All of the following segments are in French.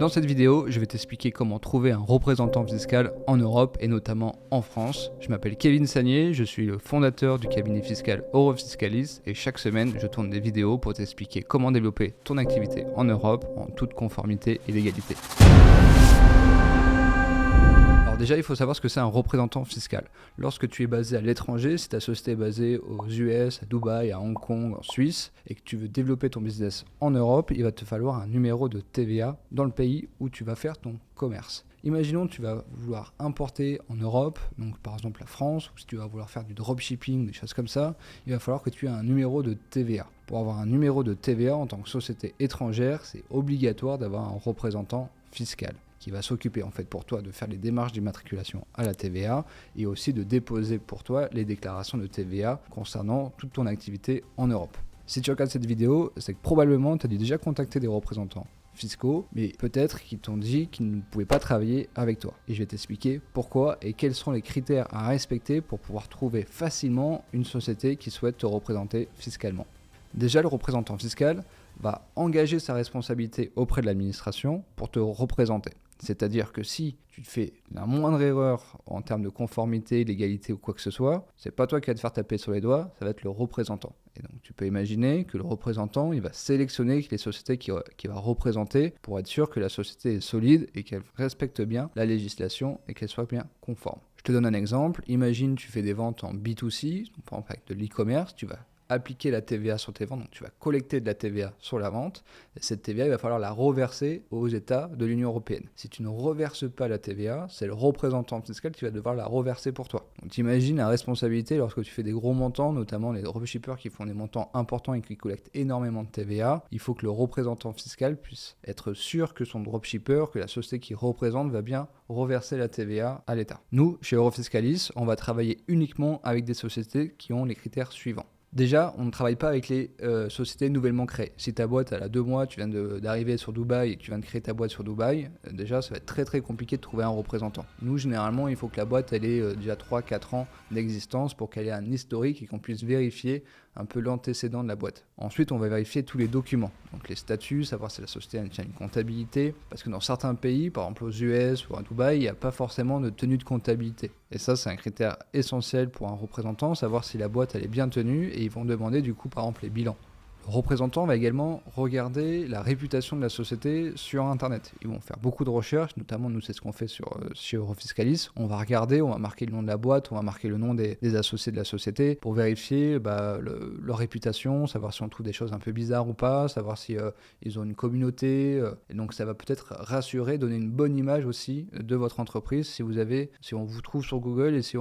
Dans cette vidéo, je vais t'expliquer comment trouver un représentant fiscal en Europe et notamment en France. Je m'appelle Kevin Sagnier, je suis le fondateur du cabinet fiscal Eurofiscalis et chaque semaine, je tourne des vidéos pour t'expliquer comment développer ton activité en Europe en toute conformité et légalité. Alors déjà, il faut savoir ce que c'est un représentant fiscal. Lorsque tu es basé à l'étranger, si ta société est basée aux US, à Dubaï, à Hong Kong, en Suisse, et que tu veux développer ton business en Europe, il va te falloir un numéro de TVA dans le pays où tu vas faire ton commerce. Imaginons que tu vas vouloir importer en Europe, donc par exemple la France, ou si tu vas vouloir faire du dropshipping, des choses comme ça, il va falloir que tu aies un numéro de TVA. Pour avoir un numéro de TVA en tant que société étrangère, c'est obligatoire d'avoir un représentant fiscal qui va s'occuper en fait pour toi de faire les démarches d'immatriculation à la TVA et aussi de déposer pour toi les déclarations de TVA concernant toute ton activité en Europe. Si tu regardes cette vidéo, c'est que probablement tu as dû déjà contacter des représentants fiscaux, mais peut-être qu'ils t'ont dit qu'ils ne pouvaient pas travailler avec toi. Et je vais t'expliquer pourquoi et quels sont les critères à respecter pour pouvoir trouver facilement une société qui souhaite te représenter fiscalement. Déjà, le représentant fiscal va engager sa responsabilité auprès de l'administration pour te représenter. C'est-à-dire que si tu fais la moindre erreur en termes de conformité, légalité ou quoi que ce soit, c'est pas toi qui vas te faire taper sur les doigts, ça va être le représentant. Et donc tu peux imaginer que le représentant, il va sélectionner les sociétés qu'il va représenter pour être sûr que la société est solide et qu'elle respecte bien la législation et qu'elle soit bien conforme. Je te donne un exemple, imagine tu fais des ventes en B2C, donc par exemple avec de l'e-commerce, tu vas appliquer la TVA sur tes ventes, donc tu vas collecter de la TVA sur la vente, et cette TVA, il va falloir la reverser aux États de l'Union européenne. Si tu ne reverses pas la TVA, c'est le représentant fiscal qui va devoir la reverser pour toi. Donc t'imagines la responsabilité lorsque tu fais des gros montants, notamment les dropshippers qui font des montants importants et qui collectent énormément de TVA, il faut que le représentant fiscal puisse être sûr que son dropshipper, que la société qui représente va bien reverser la TVA à l'État. Nous, chez Eurofiscalis, on va travailler uniquement avec des sociétés qui ont les critères suivants. Déjà, on ne travaille pas avec les sociétés nouvellement créées. Si ta boîte elle a 2 mois, tu viens d'arriver sur Dubaï et que tu viens de créer ta boîte sur Dubaï, déjà ça va être très compliqué de trouver un représentant. Nous, généralement, il faut que la boîte elle ait déjà 3-4 ans d'existence pour qu'elle ait un historique et qu'on puisse vérifier un peu l'antécédent de la boîte. Ensuite, on va vérifier tous les documents, donc les statuts, savoir si la société a une comptabilité, parce que dans certains pays, par exemple aux US ou à Dubaï, il n'y a pas forcément de tenue de comptabilité. Et ça, c'est un critère essentiel pour un représentant, savoir si la boîte elle est bien tenue, et ils vont demander du coup par exemple les bilans. Le représentant va également regarder la réputation de la société sur Internet. Ils vont faire beaucoup de recherches, notamment nous c'est ce qu'on fait chez Eurofiscalis. On va regarder, on va marquer le nom de la boîte, on va marquer le nom des associés de la société pour vérifier leur réputation, savoir si on trouve des choses un peu bizarres ou pas, savoir si ils ont une communauté. Et donc ça va peut-être rassurer, donner une bonne image aussi de votre entreprise si on vous trouve sur Google et si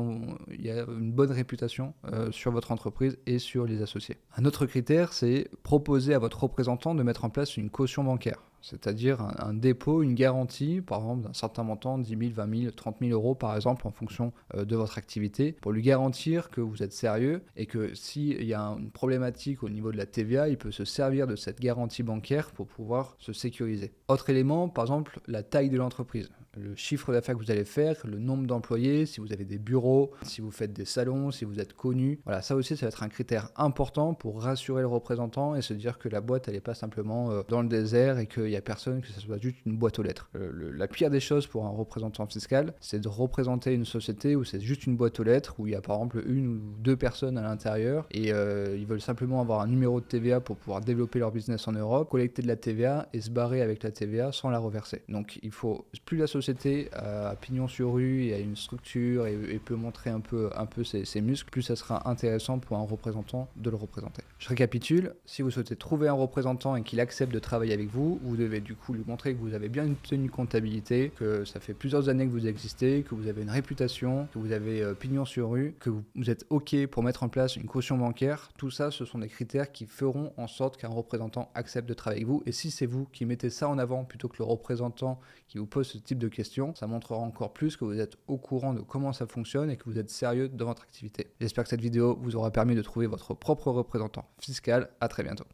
il y a une bonne réputation sur votre entreprise et sur les associés. Un autre critère, c'est proposer à votre représentant de mettre en place une caution bancaire, c'est-à-dire un dépôt, une garantie, par exemple d'un certain montant, 10 000, 20 000, 30 000 euros par exemple en fonction de votre activité, pour lui garantir que vous êtes sérieux et que s'il y a une problématique au niveau de la TVA, il peut se servir de cette garantie bancaire pour pouvoir se sécuriser. Autre élément, par exemple, la taille de l'entreprise. Le chiffre d'affaires que vous allez faire, le nombre d'employés, si vous avez des bureaux, si vous faites des salons, si vous êtes connu. Voilà, ça aussi, ça va être un critère important pour rassurer le représentant et se dire que la boîte, elle n'est pas simplement dans le désert et qu'il n'y a personne, que ce soit juste une boîte aux lettres. La pire des choses pour un représentant fiscal, c'est de représenter une société où c'est juste une boîte aux lettres, où il y a par exemple 1 ou 2 personnes à l'intérieur et ils veulent simplement avoir un numéro de TVA pour pouvoir développer leur business en Europe, collecter de la TVA et se barrer avec la TVA sans la reverser. Donc il faut, plus la société à pignon sur rue et a une structure et peut montrer un peu ses muscles, plus ça sera intéressant pour un représentant de le représenter. Je récapitule, si vous souhaitez trouver un représentant et qu'il accepte de travailler avec vous, vous devez du coup lui montrer que vous avez bien une tenue de comptabilité, que ça fait plusieurs années que vous existez, que vous avez une réputation, que vous avez pignon sur rue, que vous êtes OK pour mettre en place une caution bancaire. Tout ça, ce sont des critères qui feront en sorte qu'un représentant accepte de travailler avec vous. Et si c'est vous qui mettez ça en avant plutôt que le représentant qui vous pose ce type de questions, ça montrera encore plus que vous êtes au courant de comment ça fonctionne et que vous êtes sérieux dans votre activité. J'espère que cette vidéo vous aura permis de trouver votre propre représentant fiscal. À très bientôt.